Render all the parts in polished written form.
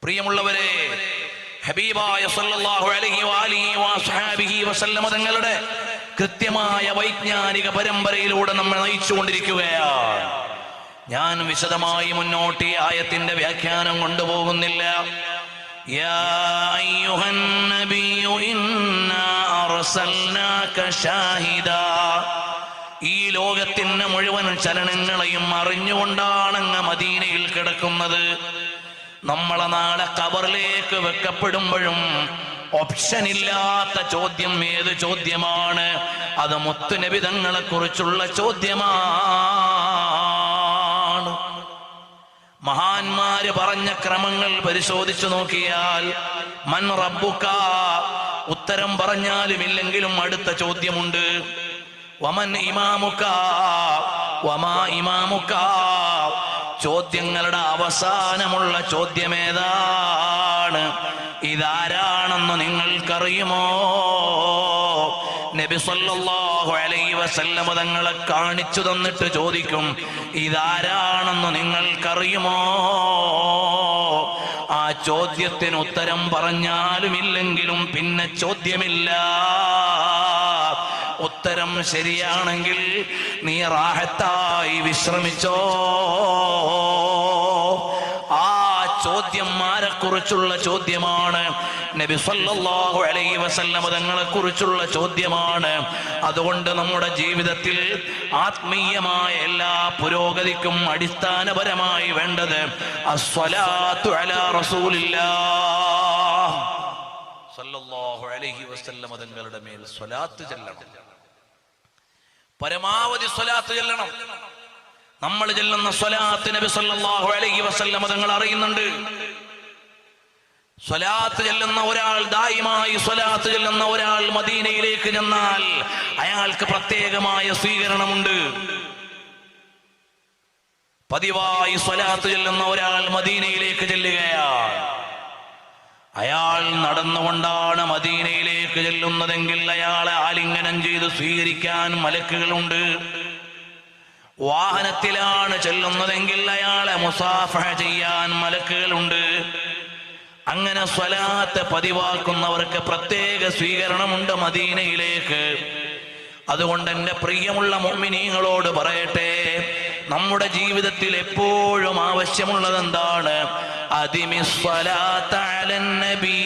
പ്രിയമുള്ളവരെ, ഹബീബായ സല്ലല്ലാഹു അലൈഹി വസല്ലമ വസല്ലമ തങ്ങളുടെ കൃത്യമായ വൈജ്ഞാനിക പരമ്പരയിലൂടെ നമ്മൾ നയിച്ചുകൊണ്ടിരിക്കുകയാണ്. ഞാൻ വിശദമായി മുന്നോട്ട് ഈ ആയത്തിന്റെ വ്യാഖ്യാനം കൊണ്ടുപോകുന്നില്ല. യാ അയ്യുഹൻ നബിയ്യു ഇന്നാ അർസൽനാക ഷാഹിദാ. ഈ ലോകത്തിന്റെ മുഴുവൻ ചലനങ്ങളെയും അറിഞ്ഞുകൊണ്ടാണ് അങ്ങ് മദീനയിൽ കിടക്കുന്നത്. നമ്മളെ നാളെ ഖബറിലേക്ക് വെക്കപ്പെടുമ്പോഴും ഓപ്ഷൻ ഇല്ലാത്ത ചോദ്യം ഏത് ചോദ്യമാണ്? അത് മുത്തുനബി തങ്ങളെ കുറിച്ചുള്ള ചോദ്യമാണ്. മഹാന്മാര് പറഞ്ഞ ക്രമങ്ങൾ പരിശോധിച്ചു നോക്കിയാൽ മൻ റബ്ബുക ഉത്തരം പറഞ്ഞാലും ഇല്ലെങ്കിലും അടുത്ത ചോദ്യമുണ്ട്. വമൻ ഇമാമുക വമാ ഇമാമുക. ചോദ്യങ്ങളുടെ അവസാനമുള്ള ചോദ്യമേതാണ്? ഇതാരാണെന്ന് നിങ്ങൾക്കറിയുമോ? നബി സല്ലല്ലാഹു അലൈഹി വസല്ലമ തങ്ങളെ കാണിച്ചു തന്നിട്ട് ചോദിക്കും, ഇതാരാണെന്ന് നിങ്ങൾക്കറിയുമോ? ആ ചോദ്യത്തിന് ഉത്തരം പറഞ്ഞാലും ഇല്ലെങ്കിലും പിന്നെ ചോദ്യമില്ല. ഉത്തരം ശരിയാണെങ്കിൽ നീ റാഹത്തായി വിശ്രമിച്ചോ. ആ ചോദ്യം ആരെക്കുറിച്ചുള്ള ചോദ്യമാണ്? നബി സല്ലല്ലാഹു അലൈഹി വസല്ലമ തങ്ങളെ കുറിച്ചുള്ള ചോദ്യമാണ്. അതുകൊണ്ട് നമ്മുടെ ജീവിതത്തിൽ ആത്മീയമായ എല്ലാ പുരോഗതിക്കും അടിസ്ഥാനപരമായി വേണ്ടത് അസ്സലാത്തു അലാ റസൂലില്ലാഹ് സല്ലല്ലാഹു അലൈഹി വസല്ലമ തങ്ങളുടെ മേൽ സ്വലാത്ത് ചൊല്ലണം. പരമാവധി സ്വലാത്ത് ചൊല്ലണം. നമ്മൾ ചൊല്ലുന്ന സ്വലാത്ത് നബി സല്ലല്ലാഹു അലൈഹി വസല്ലമ തങ്ങൾ അറിയുന്നുണ്ട്. സ്വലാത്ത് ചൊല്ലുന്ന ഒരാൾ, ദായിമായി സ്വലാത്ത് ചൊല്ലുന്ന ഒരാൾ മദീനയിലേക്ക് ചെന്നാൽ അയാൾക്ക് പ്രത്യേകമായ സ്വീകരണമുണ്ട്. പതിവായി സ്വലാത്ത് ചൊല്ലുന്ന ഒരാൾ മദീനയിലേക്ക് ചെല്ലുകയാണ്. അയാൾ നടന്നുകൊണ്ടാണ് മദീനയിലേക്ക് ചെല്ലുന്നതെങ്കിൽ അയാളെ ആലിംഗനം ചെയ്ത് സ്വീകരിക്കാൻ മലക്കുകളുണ്ട്. വാഹനത്തിലാണ് ചെല്ലുന്നതെങ്കിൽ അയാളെ മുസാഫഹ ചെയ്യാൻ മലക്കുകളുണ്ട്. അങ്ങനെ സ്വലാത്ത് പതിവാക്കുന്നവർക്ക് പ്രത്യേക സ്വീകരണമുണ്ട് മദീനയിലേക്ക്. അതുകൊണ്ട് എൻ്റെ പ്രിയമുള്ള മുഅ്മിനീങ്ങളോട് പറയട്ടെ, നമ്മുടെ ജീവിതത്തിൽ എപ്പോഴും ആവശ്യമുള്ളത് എന്താണ്? അദിമിസ്സലാത്ത അലൻ നബി.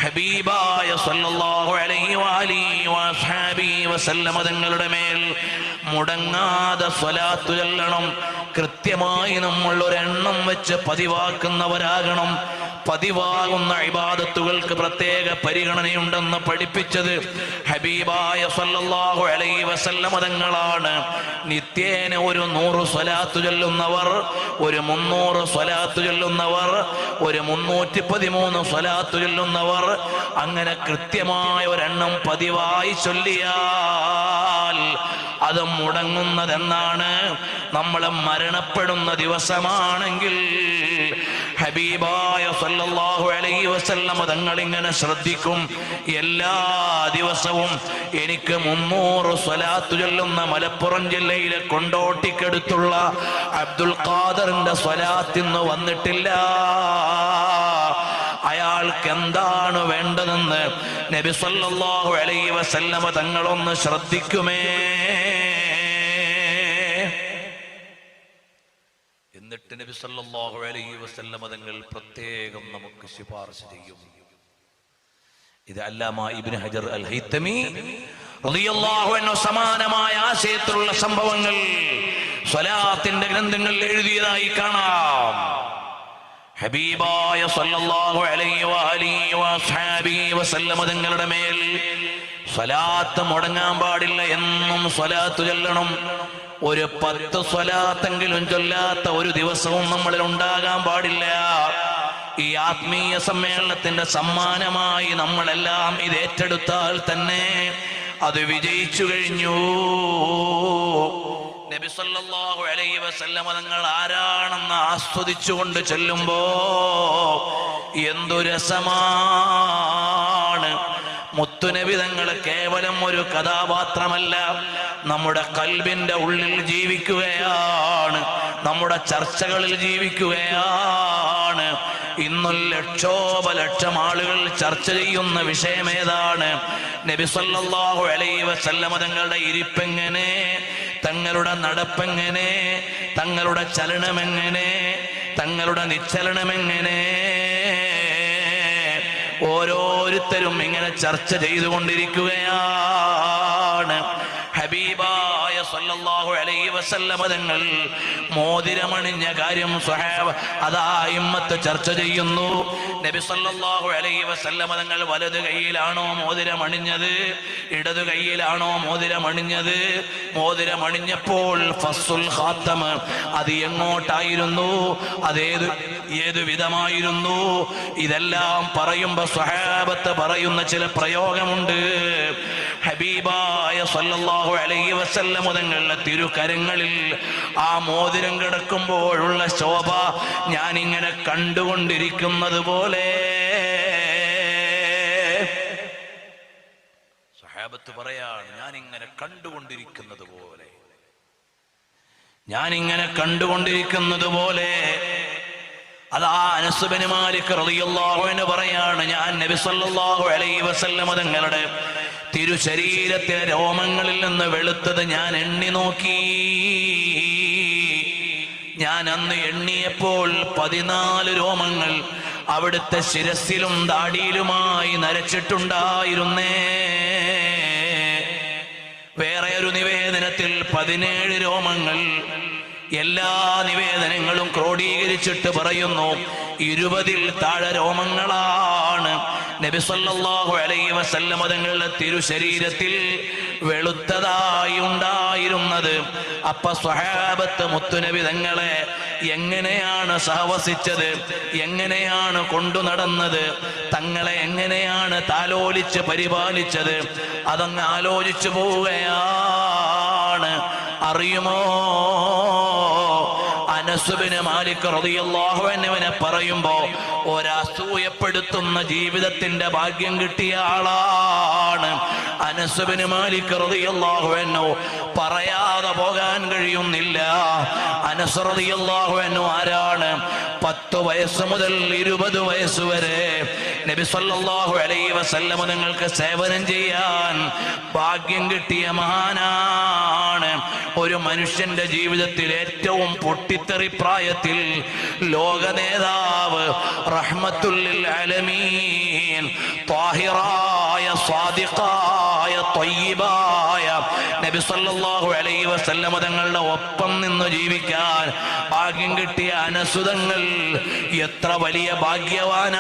ഹബീബായ സല്ലല്ലാഹു അലൈഹി വസല്ലമ തങ്ങളുടെ മേൽ മുടങ്ങാതെ സ്വലാത്ത് ചൊല്ലണം. കൃത്യമായി നമ്മൾ ഒരെണ്ണം വെച്ച് പതിവാക്കുന്നവരാകണം. പതിവാകുന്ന ഇബാദത്തുകൾക്ക് പ്രത്യേക പരിഗണനയുണ്ടെന്ന് പഠിപ്പിച്ചത് ഹബീബായ സല്ലല്ലാഹു അലൈഹി വസല്ലമ തങ്ങളാണ്. നിത്യേന ഒരു 100 സ്വലാത്ത് ചൊല്ലുന്നവർ, ഒരു 300 സ്വലാത്ത് ചൊല്ലുന്നവർ, ഒരു 313 സ്വലാത്ത് ചൊല്ലുന്നവർ, അങ്ങനെ കൃത്യമായ ഒരെണ്ണം പതിവായി ചൊല്ലിയാൽ അത് മുടങ്ങുന്നതെന്നാണ്. നമ്മൾ മരണപ്പെടുന്ന ദിവസമാണെങ്കിൽ ഹബീബായ സല്ലല്ലാഹു അലൈഹി വസല്ലമ തങ്ങൾ ഇങ്ങനെ ശ്രദ്ധിക്കും, എല്ലാ ദിവസവും എനിക്ക് 300 സ്വലാത്ത് ചൊല്ലുന്ന മലപ്പുറം ജില്ലയിലെ കൊണ്ടോട്ടിക്കടുത്തുള്ള അബ്ദുൽ ഖാദറിന്റെ സ്വലാത്ത് ഇന്ന് വന്നിട്ടില്ല. അയാൾക്ക് എന്താണ് വേണ്ടതെന്ന് നബി സല്ലല്ലാഹു അലൈഹി വസല്ലമ തങ്ങളൊന്ന് ശ്രദ്ധിക്കുമേ. എന്നിട്ട് നബി സല്ലല്ലാഹു അലൈഹി വസല്ലമ തങ്ങൾ പ്രത്യേകം നമുക്ക് ശുപാർശ ചെയ്യും. ഇത് അല്ലാമ ഇബ്നു ഹജർ അൽ ഹൈതമി റളിയല്ലാഹു അൻഹു സമാനമായ ആശയത്തിലുള്ള സംഭവങ്ങൾ സ്വലാത്തിന്റെ ഗ്രന്ഥങ്ങളിൽ എഴുതിയതായി കാണാം. ഹബീബായ സല്ലല്ലാഹു അലൈഹി വസല്ലമ തങ്ങളുടെ മേൽ സ്വലാത്ത് മുടങ്ങാൻ പാടില്ല. എന്നും സ്വലാത്ത് ചൊല്ലണം. ഒരു 10 സ്വലാത്തെങ്കിലും ചൊല്ലാത്ത ഒരു ദിവസവും നമ്മളിൽ ഉണ്ടാകാൻ പാടില്ല. ഈ ആത്മീയ സമ്മേളനത്തിന്റെ സമ്മാനമായി നമ്മളെല്ലാം ഇത് ഏറ്റെടുത്താൽ തന്നെ അത് വിജയിച്ചു കഴിഞ്ഞു. നബി സല്ലല്ലാഹു അലൈഹി വസല്ലമ തങ്ങൾ ആരാണെന്ന് ആസ്വദിച്ചുകൊണ്ട് ചെല്ലുമ്പോ എന്തു രസമാണ്. മുത്തുനബി തങ്ങൾ കേവലം ഒരു കഥാപാത്രമല്ല, നമ്മുടെ കൽബിന്റെ ഉള്ളിൽ ജീവിക്കുകയാണ്. നമ്മുടെ ചർച്ചകളിൽ ജീവിക്കുകയാണ്. ഇന്നും ലക്ഷോപലക്ഷം ആളുകൾ ചർച്ച ചെയ്യുന്ന വിഷയം ഏതാണ്? നബി സല്ലല്ലാഹു അലൈഹി വസല്ലമ തങ്ങളുടെ ഇരിപ്പെങ്ങനെ, തങ്ങളുടെ നടപ്പെങ്ങനെ, തങ്ങളുടെ ചലനമെങ്ങനെ, തങ്ങളുടെ നിശ്ചലനമെങ്ങനെ. ഓരോരുത്തരും ഇങ്ങനെ ചർച്ച ചെയ്തുകൊണ്ടിരിക്കുകയാണ്. ഹബീബായ സല്ലല്ലാഹു അലൈഹി വസല്ലമ തങ്ങൾ മോതിരമണിഞ്ഞ കാര്യം സ്വഹാബ അതാ ഇമ്മത്ത് ചർച്ച ചെയ്യുന്നു. നബി സല്ലല്ലാഹു അലൈഹി വസല്ലമ തങ്ങൾ വലത് കൈയിലാണോ മോതിരമണിഞ്ഞത്, ഇടതു കൈയിലാണോ മോതിരമണിഞ്ഞത്? മോതിരമണിഞ്ഞപ്പോൾ ഫസ്സുൽ ഖാത്തം അത് എങ്ങോട്ടായിരുന്നു, ഏതു വിധമായിരുന്നു? ഇതെല്ലാം പറയുമ്പോ സ്വഹാബത്ത് പറയുന്ന ചില പ്രയോഗമുണ്ട്. ഹബീബായ സല്ലല്ലാഹു അലൈഹി വസല്ലം തങ്ങളുടെ തിരുകരങ്ങളിൽ ആ മോതിരം കിടക്കുമ്പോഴുള്ള ശോഭ ഞാനിങ്ങനെ കണ്ടുകൊണ്ടിരിക്കുന്നത് പോലെ. സ്വഹാബത്ത് പറയാണ്, ഞാനിങ്ങനെ കണ്ടുകൊണ്ടിരിക്കുന്നത് പോലെ, ഞാനിങ്ങനെ കണ്ടുകൊണ്ടിരിക്കുന്നത് പോലെ. അതാ അനസ് ബിൻ മാലിക് റളിയല്ലാഹു അൻഹു പറയാണ്, ഞാൻ നബി സല്ലല്ലാഹു അലൈഹി വസല്ലം തങ്ങളുടെ തിരുശരീരത്തിലെ രോമങ്ങളിൽ നിന്ന് വെളുത്തത് ഞാൻ എണ്ണി നോക്കി. ഞാൻ അന്ന് എണ്ണിയപ്പോൾ 14 രോമങ്ങൾ അവിടുത്തെ ശിരസിലും ദാടിയിലുമായി നരച്ചിട്ടുണ്ടായിരുന്നേ. വേറെ ഒരു നിവേദനത്തിൽ 17 രോമങ്ങൾ. എല്ലാ നിവേദനങ്ങളും ക്രോഡീകരിച്ചിട്ട് പറയുന്നു 20-ൽ താഴെ രോമങ്ങളാണ് നബി സല്ലല്ലാഹു അലൈഹി വസല്ലം തങ്ങളുടെ തിരുശരീരത്തിൽ വെളുത്തതായി ഉണ്ടായിരുന്നത്. അപ്പൊ സ്വഹാബത്ത് മുത്തുനബി തങ്ങളെ എങ്ങനെയാണ് സഹവസിച്ചത്, എങ്ങനെയാണ് കൊണ്ടു നടന്നത്, തങ്ങളെ എങ്ങനെയാണ് താലോലിച്ച് പരിപാലിച്ചത്, അതങ്ങ് ആലോചിച്ചു പോവുകയാണ്. അറിയുമോ, അനസ് ബിൻ മാലിക് റളിയല്ലാഹു അൻഹുവിനെ പറയുമ്പോ ഒരസൂയപ്പെടുത്തുന്ന ജീവിതത്തിന്റെ ഭാഗ്യം കിട്ടിയ ആളാണ് അനസ് ബിൻ മാലിക് റളിയല്ലാഹു അൻഹു. പറയാതെ പോകാൻ കഴിയുന്നില്ല. അനസ് റളിയല്ലാഹു അൻഹു ആരാണ്? 10 വയസ്സ് മുതൽ 20 വയസ്സ് വരെ നബി സല്ലല്ലാഹു അലൈഹി വസല്ലം നിങ്ങൾക്ക് സേവനം ചെയ്യാൻ ഭാഗ്യം കിട്ടിയ മഹാനാണ്. ഒരു മനുഷ്യന്റെ ജീവിതത്തിൽ ഏറ്റവും പൊട്ടിത്തെറി പ്രായത്തിൽ ലോക നേതാവ് റഹ്മത്തുൽ ലിൽ ആലമീൻ ത്വാഹിറായ സ്വാദിഖായ ത്വയ്യിബായ നബി സല്ലല്ലാഹു അലൈഹി വസല്ലം തങ്ങളുടെ ഒപ്പം നിന്ന് ജീവിക്കാൻ ഭാഗ്യം കിട്ടിയ അനസ് തങ്ങൾ എത്ര വലിയ ഭാഗ്യവാനാണ്.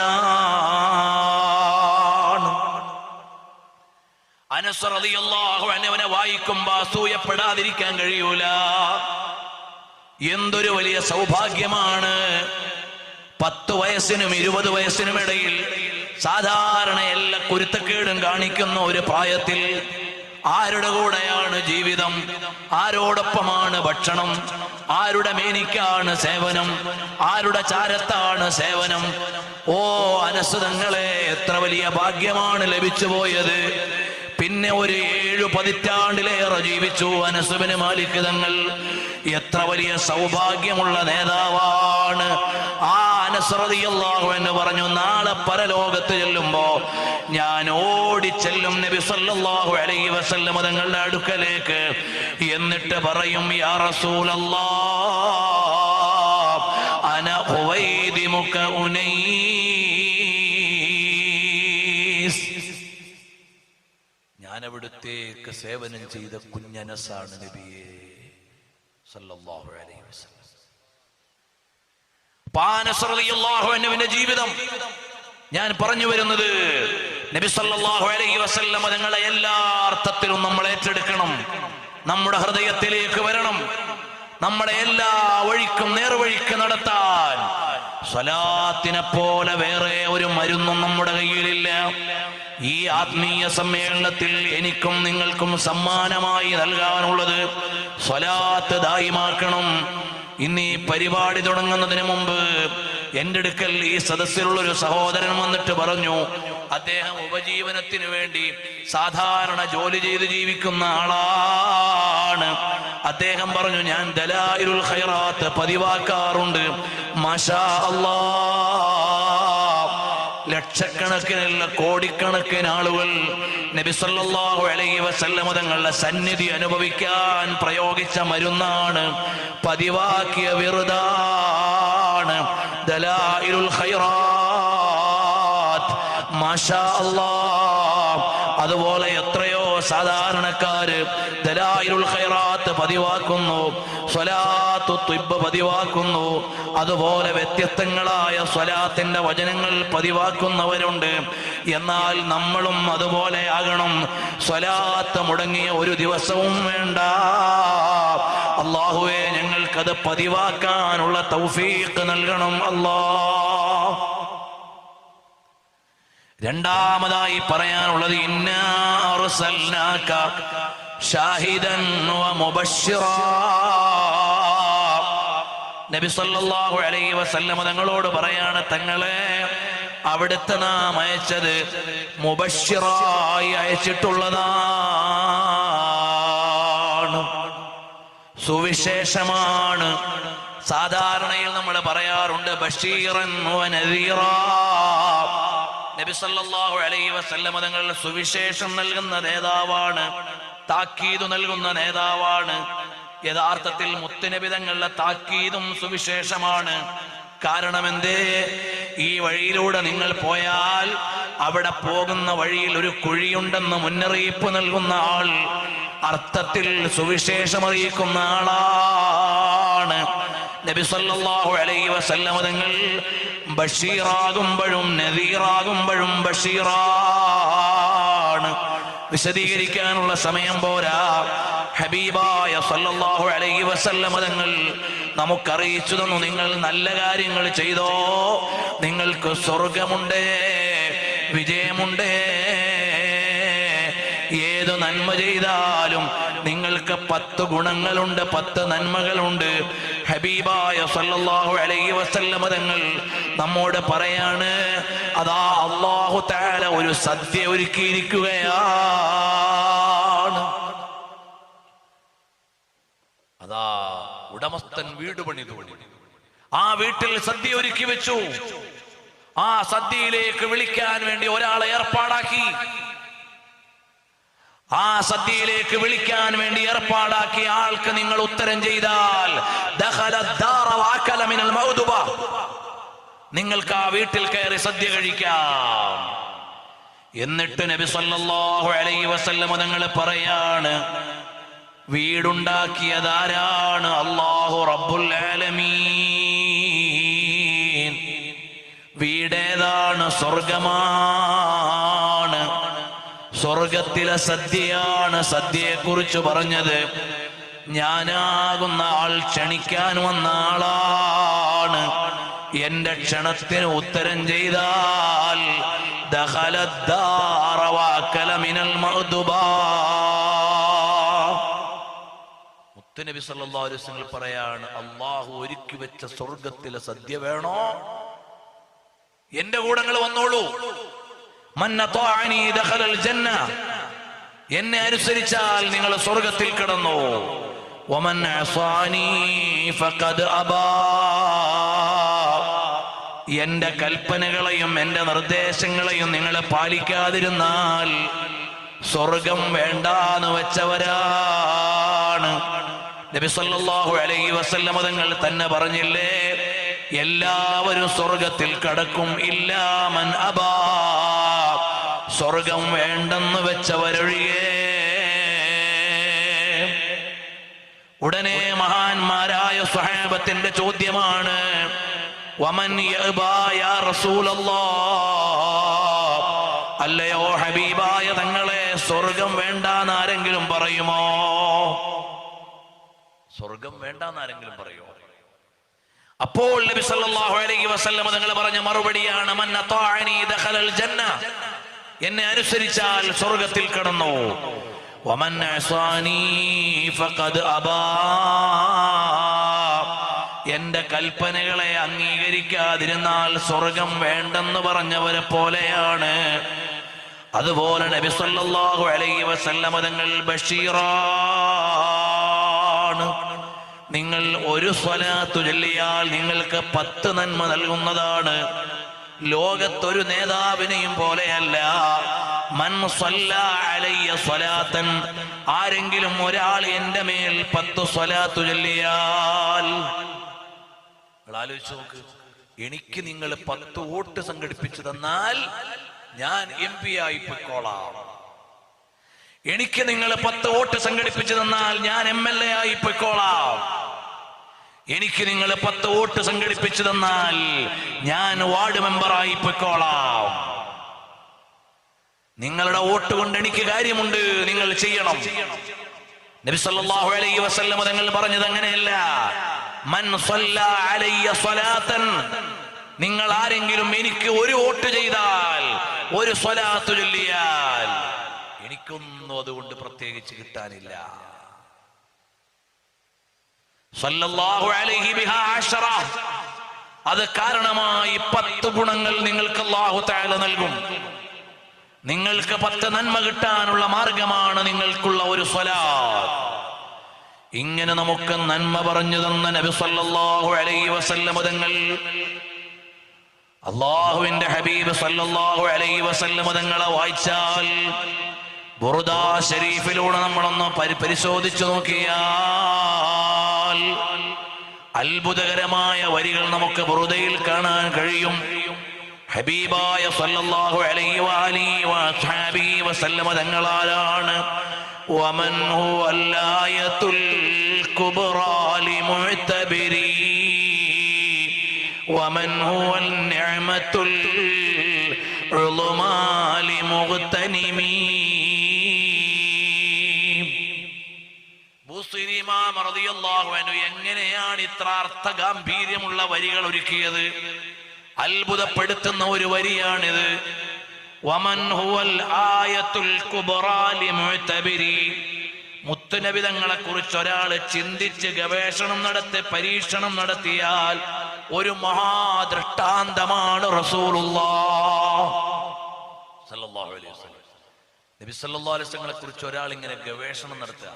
അനസ് റളിയല്ലാഹു അൻഹുവിനെ വായിക്കുമ്പോൾ അസൂയപ്പെടാതിരിക്കാൻ കഴിയൂല. എന്തൊരു വലിയ സൗഭാഗ്യമാണ്. 10 വയസ്സിനും 20 വയസ്സിനും ഇടയിൽ സാധാരണ എല്ലാ കുരുത്തക്കേടും കാണിക്കുന്ന ഒരു പ്രായത്തിൽ ആരുടെ കൂടെയാണ് ജീവിതം, ആരോടൊപ്പമാണ് ഭക്ഷണം, ആരുടെ മേനിക്കാണ് സേവനം, ആരുടെ ചാരത്താണ് സേവനം? ഓ അനസ് തങ്ങളെ എത്ര വലിയ ഭാഗ്യമാണ് ലഭിച്ചു പോയത്. പിന്നെ ഒരു 7 പതിറ്റാണ്ടിലേറെ ജീവിച്ചു അനസ് ബിൻ മാലിക് തങ്ങൾ. എത്ര വലിയ സൗഭാഗ്യമുള്ള നേതാവാണ്. ആ അനസ് റളിയല്ലാഹു അൻഹു പറഞ്ഞു, നാളെ പരലോകത്ത് ചെല്ലുമ്പോ ഞാൻ ഓടിച്ചെല്ലും നബി സല്ലല്ലാഹു അലൈഹി വസല്ലം തങ്ങളുടെ അടുക്കലേക്ക്. എന്നിട്ട് പറയും, യാ റസൂലല്ലാഹ് അന ഉവൈദിമുക ഉനൈസ്. ഞാൻ അവിടുത്തേക്ക് സേവനം ചെയ്ത കുഞ്ഞനസാണ് നബിയേ സല്ലല്ലാഹു അലൈഹി വസല്ലം. അനസ് റളിയല്ലാഹു അൻഹുവിന്റെ ജീവിതം ഞാൻ പറഞ്ഞു വരുന്നത്, നബി സല്ലല്ലാഹു അലൈഹി വസല്ലം തങ്ങളെ എല്ലാ അർത്ഥത്തിലും നമ്മൾ ഏറ്റെടുക്കണം. നമ്മുടെ ഹൃദയത്തിലേക്ക് വരണം. നമ്മളെ എല്ലാ വഴിക്കും നേർവഴിക്ക് നടത്താൻ സ്വലാത്തിനെ പോലെ വേറെ ഒരു മരുന്നും നമ്മുടെ കയ്യിലില്ല. ഈ ആത്മീയ സമ്മേളനത്തിൽ എനിക്കും നിങ്ങൾക്കും സമ്മാനമായി നൽകാനുള്ളത് സ്വലാത്ത് ദായിമാക്കണം. ഇന്ന് ഈ പരിപാടി തുടങ്ങുന്നതിന് മുമ്പ് എന്റെ അടുക്കൽ ഈ സദസ്സിലുള്ള ഒരു സഹോദരൻ വന്നിട്ട് പറഞ്ഞു, അദ്ദേഹം ഉപജീവനത്തിന് വേണ്ടി സാധാരണ ജോലി ചെയ്ത് ജീവിക്കുന്ന ആളാണ്. അദ്ദേഹം പറഞ്ഞു, ഞാൻ ദലായിലുൽ ഖൈറാത്ത് പതിവാക്കാറുണ്ട്. മാഷാ അല്ലാഹ്, ലക്ഷക്കണക്കിനല്ല കോടിക്കണക്കിന് ആളുകൾ നബി സല്ലല്ലാഹു അലൈഹി വസല്ലം തങ്ങളുടെ സന്നിധി അനുഭവിക്കാൻ പ്രയോഗിച്ച മരുന്നാണ്, പതിവാക്കിയ വിറുദാണ് ദലായിലുൽ ഖൈറാത്ത്. മാഷാ അല്ലാഹ്. അതുപോലെ എത്രയോ സാധാരണക്കാര് ദലായിലുൽ ഖൈറാത്ത് പതിവാക്കുന്നു, സ്വലാത്തു ത്വിബ് പതിവാക്കുന്നു, അതുപോലെ വ്യത്യസ്തങ്ങളായ സ്വലാത്തിന്റെ വചനങ്ങൾ പതിവാക്കുന്നവരുണ്ട്. എന്നാൽ നമ്മളും അതുപോലെ ആകണം. സ്വലാത്ത് മുടങ്ങിയ ഒരു ദിവസവും വേണ്ട. അല്ലാഹുവേ, ഞങ്ങൾക്കത് പതിവാക്കാനുള്ള തൗഫീഖ് നൽകണം അല്ലാഹ്. രണ്ടാമതായി പറയാനുള്ളത്, ഇന്നാ അർസൽനാക ഷാഹിദൻ വമുബശ്ശിറാ. നബി സല്ലല്ലാഹു അലൈഹി വസല്ലം തങ്ങളോട് പറയാണ്, തങ്ങളെ അവിടുത്തെ നാം അയച്ചത് മുബശ്ശിറായി അയച്ചിട്ടുള്ളതാണ്, സുവിശേഷമാണ്. സാധാരണയിൽ നമ്മൾ പറയാറുണ്ട് ബഷീറൻ വനദീറാ. നബി സല്ലല്ലാഹു അലൈഹി വസല്ലം തങ്ങൾ സുവിശേഷം നൽകുന്ന നേതാവാണ്, താക്കീത് നൽകുന്ന നേതാവാണ്. യഥാർത്ഥത്തിൽ മുത്തുനബി തങ്ങളുടെ താക്കീതും സുവിശേഷമാണ്. കാരണം എന്തേ? ഈ വഴിയിലൂടെ നിങ്ങൾ പോയാൽ അവിടെ പോകുന്ന വഴിയിൽ ഒരു കുഴിയുണ്ടെന്ന് മുന്നറിയിപ്പ് നൽകുന്ന ആൾ, അർത്ഥത്തിൽ സുവിശേഷം അറിയിക്കുന്ന ആളാണ്. നബി സല്ലല്ലാഹു അലൈഹി വസല്ലം തങ്ങൾ ബഷീറാകുമ്പോഴും നദീറാകുമ്പോഴും ബഷീറാണ്. വിശദീകരിക്കാനുള്ള സമയം പോരാ. ഹബീബായ സല്ലല്ലാഹു അലൈഹി വസല്ലം തങ്ങൾ നമുക്കറിയിച്ചു തന്നു, നിങ്ങൾ നല്ല കാര്യങ്ങൾ ചെയ്തോ നിങ്ങൾക്ക് സ്വർഗമുണ്ട്, വിജയമുണ്ട്. ഏത് നന്മ ചെയ്താലും നിങ്ങൾക്ക് 10 ഗുണങ്ങളുണ്ട്, 10 നന്മകളുണ്ട്. ഹബീബായ സല്ലല്ലാഹു അലൈഹി വസല്ലം തങ്ങൾ നമ്മോട് പറയാണ്, അതാ അല്ലാഹു തആല ഒരു സദ്യ ഒരുക്കിയിരിക്കുകയാണ്. അതാ ഉടമസ്ഥൻ വീട് പണിതു, ആ വീട്ടിൽ സദ്യ ഒരുക്കി വെച്ചു. ആ സദ്യയിലേക്ക് വിളിക്കാൻ വേണ്ടി ഒരാളെ ഏർപ്പാടാക്കി. ആ സദ്യയിലേക്ക് വിളിക്കാൻ വേണ്ടി ഏർപ്പാടാക്കിയ ആൾക്ക് നിങ്ങൾ ഉത്തരം ചെയ്താൽ നിങ്ങൾക്ക് ആ വീട്ടിൽ കയറി സദ്യ കഴിക്കാം. എന്നിട്ട് നബി സല്ലല്ലാഹു അലൈഹി വസല്ലം തങ്ങൾ പറയാണ്, വീടുണ്ടാക്കിയതാരാണ്? അല്ലാഹു റബ്ബുൽ ആലമീൻ. വീടേതാണ്? സ്വർഗമാണ്. സ്വർഗത്തിലെ സദ്യയാണ്. സദ്യയെ കുറിച്ച് പറഞ്ഞത് ഞാനാകുന്ന ആൾ ക്ഷണിക്കാൻ വന്ന ആളാണ്. എന്റെ ക്ഷണത്തിന് ഉത്തരം ചെയ്താൽ ദഖലദ്ദാറ വഅകല മിനൽ മഅ്ദുബാ. മുത്തുനബി സല്ലല്ലാഹു അലൈഹി വസല്ലം പറയാണ്, അല്ലാഹു ഒരുക്കി വെച്ച സ്വർഗത്തിലെ സദ്യ വേണോ? എന്റെ കൂടെ നിങ്ങൾ വന്നോളൂ. മൻ അതാഅനി ദഖലൽ ജന്ന. എന്നെ അനുസരിച്ചാൽ നിങ്ങൾ സ്വർഗത്തിൽ കടന്നു. വമൻ അസാനി ഫഖദ് അബാ. എന്റെ കൽപ്പനകളെയും എന്റെ നിർദ്ദേശങ്ങളെയും നിങ്ങൾ പാലിക്കാതിരുന്നാൽ സ്വർഗം വേണ്ടാന്ന് വെച്ചവരാണ്. നബി സല്ലല്ലാഹു അലൈഹി വസല്ലം തങ്ങൾ തന്നെ പറഞ്ഞില്ലേ, എല്ലാവരും സ്വർഗത്തിൽ കടക്കും, ഇല്ലാ മൻ അബാ. സ്വർഗം വേണ്ടെന്ന് വെച്ചവരൊഴികെ. ഉടനെ മഹാന്മാരായ സ്വഹാബത്തിന്റെ ചോദ്യമാണ്, വമൻ യഅബാ യാ റസൂലല്ലാഹ്. അല്ലയോ ഹബീബായ തങ്ങളെ, സ്വർഗം വേണ്ടാന്ന് ആരെങ്കിലും പറയുമോ? സ്വർഗം വേണ്ടാന്ന് ആരെങ്കിലും പറയുമോ? അപ്പോൾ നബി സല്ലല്ലാഹു അലൈഹി വസല്ലം തങ്ങൾ പറഞ്ഞ മറുപടിയാണ്, മൻ അതാഅനി ദഖലൽ ജന്ന. എന്നെ അനുസരിച്ചാൽ സ്വർഗത്തിൽ കടന്നു. വമൻ അസാനി ഫഖദ് അബാ. എന്റെ കൽപ്പനകളെ അംഗീകരിക്കാതിരുന്നാൽ സ്വർഗം വേണ്ടെന്ന് പറഞ്ഞവരെ പോലെയാണ്. അതുപോലെ നബി സല്ലല്ലാഹു അലൈഹി വസല്ലം തങ്ങൾ ബഷീറാണ്. നിങ്ങൾ ഒരു സ്വലാത്തു ചൊല്ലിയാൽ നിങ്ങൾക്ക് 10 നന്മ നൽകുന്നതാണ്. ലോകത്തൊരു നേതാവിനെയും പോലെയല്ല. മൻ സ്വല്ലാ അലയ്യ സ്വലാത്തൻ, ആരെങ്കിലും ഒരാൾ എന്റെ മേൽ 10 സ്വലാത്തു ചൊല്ലിയാൽ, ആലോചിച്ച് നോക്ക്, എനിക്ക് നിങ്ങൾ 10 വോട്ട് സംഘടിപ്പിച്ചു തന്നാൽ ഞാൻ MP ആയി പൊയ്ക്കോളാം. എനിക്ക് നിങ്ങൾ 10 വോട്ട് സംഘടിപ്പിച്ചു തന്നാൽ ഞാൻ MLA ആയി പൊയ്ക്കോളാം. എനിക്ക് നിങ്ങൾ 10 വോട്ട് സംഘടിപ്പിച്ചു തന്നാൽ ഞാൻ വാർഡ് മെമ്പറായി പൊയ്ക്കോളാം. നിങ്ങളുടെ വോട്ട് കൊണ്ട് എനിക്ക് കാര്യമുണ്ട്, നിങ്ങൾ ചെയ്യണം. നബി സല്ലല്ലാഹു അലൈഹി വസല്ലം തങ്ങൾ പറഞ്ഞത് അങ്ങനെയല്ല. മൻ സ്വല്ലാ അലയ്യ സ്വലാത്തൻ, നിങ്ങൾ ആരെങ്കിലും എനിക്ക് ഒരു വോട്ട് ചെയ്താൽ, ഒരു സ്വലാത്ത് ചൊല്ലിയാൽ, എനിക്കൊന്നും അതുകൊണ്ട് പ്രത്യേകിച്ച് കിട്ടാനില്ല. സല്ലല്ലാഹു അലൈഹി ബിഹാ അശറ, അത് കാരണമായി 10 ഗുണങ്ങൾ നിങ്ങൾക്ക് അല്ലാഹു തആല നൽകും. നിങ്ങൾക്ക് 10 നന്മ കിട്ടാനുള്ള മാർഗമാണ് നിങ്ങൾക്കുള്ള ഒരു സ്വലാത്ത്. ഇങ്ങനെ നമുക്ക് നന്മ പറഞ്ഞു തന്ന നബി സല്ലല്ലാഹു അലൈഹി വസല്ലം തങ്ങൾ, അല്ലാഹുവിന്റെ ഹബീബ് സല്ലല്ലാഹു അലൈഹി വസല്ലം തങ്ങളെ വായിച്ചാൽ, ബുർദ ശരീഫിലൂടെ നമ്മളൊന്ന് പരിശോധിച്ചു നോക്കിയാൽ അത്ഭുതകരമായ വരികൾ നമുക്ക് ബുർദയിൽ കാണാൻ കഴിയും. ഹബീബായ സല്ലല്ലാഹു അലൈഹി വഅലിഹി വഅസ്ഹാബിഹി വസല്ലം തങ്ങളാലാണ് വമൻ ഹുവൽ ആയത്തുൽ കുബ്റാ ലിമുഅ്തബിരി വമൻ ഹുവൽ നിഅമത്തുൽ ഉളുമാ ലിമുഗ്തനിമി. ബുസ്രി ഇമാം റളിയല്ലാഹു അൻഹു എങ്ങനെയാണ് ഇത്ര അർത്ഥഗാംഭീര്യമുള്ള വരികൾ ഒരുക്കിയത്? അത്ഭുതപ്പെടുത്തുന്ന ഒരു വരിയാണിത്. വമൻ ഹുവൽ ആയത്തുൽ കുബ്റാ ലിമുഅ്തബിരി. മുത്തുനബി തങ്ങളെ കുറിച്ച് ഒരാൾ ചിന്തിച്ച് ഗവേഷണം നടത്തി പരീക്ഷണം നടത്തിയാൽ ഒരു മഹാദൃഷ്ടാന്തമാണ് റസൂലുള്ളാഹ് സല്ലല്ലാഹു അലൈഹി വസല്ലം. നബി സല്ലല്ലാഹു അലൈഹി വസല്ലമയെ കുറിച്ച് ഒരാൾ ഇങ്ങനെ ഗവേഷണം നടത്തുക,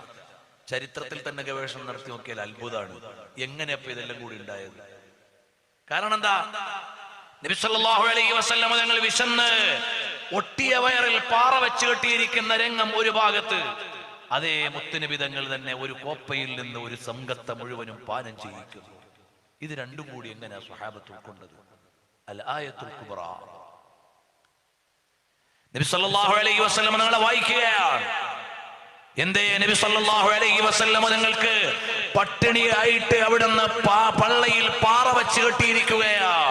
ചരിത്രത്തിൽ തന്നെ ഗവേഷണം നടത്തി നോക്കിയാൽ അത്ഭുതമാണ്. എങ്ങനെയപ്പോ ഇതെല്ലാം കൂടി ഉണ്ടായത്? കാരണം എന്താ? നബി സല്ലല്ലാഹു അലൈഹി വസല്ലം തങ്ങൾ വിശന്ന് ഒട്ടിയ വയറിൽ പാറ വെച്ച് കെട്ടിയിരിക്കുന്ന രംഗം ഒരു ഭാഗത്ത്, അതേ മുത്തുനബി തങ്ങൾ തന്നെ ഒരു കോപ്പയിൽ നിന്ന് ഒരു സംഘത്തെ മുഴുവനും പാനം ചെയ്യിക്കുന്നു. ഇത് രണ്ടും കൂടി എങ്ങനെയാ സ്വഹാബത്ത് ഉൾക്കൊണ്ടത്? അൽ ആയത്തുൽ കുബ്റാ. നബി സല്ലല്ലാഹു അലൈഹി വസല്ലം തങ്ങളെ വായിക്കുകയാണ്. എന്തേ നബി സല്ലല്ലാഹു അലൈഹി വസല്ലം തങ്ങൾക്ക് പട്ടിണിയായിട്ട് അവിടുന്ന് പള്ളയിൽ പാറ വെച്ച് കെട്ടിയിരിക്കുകയാണ്.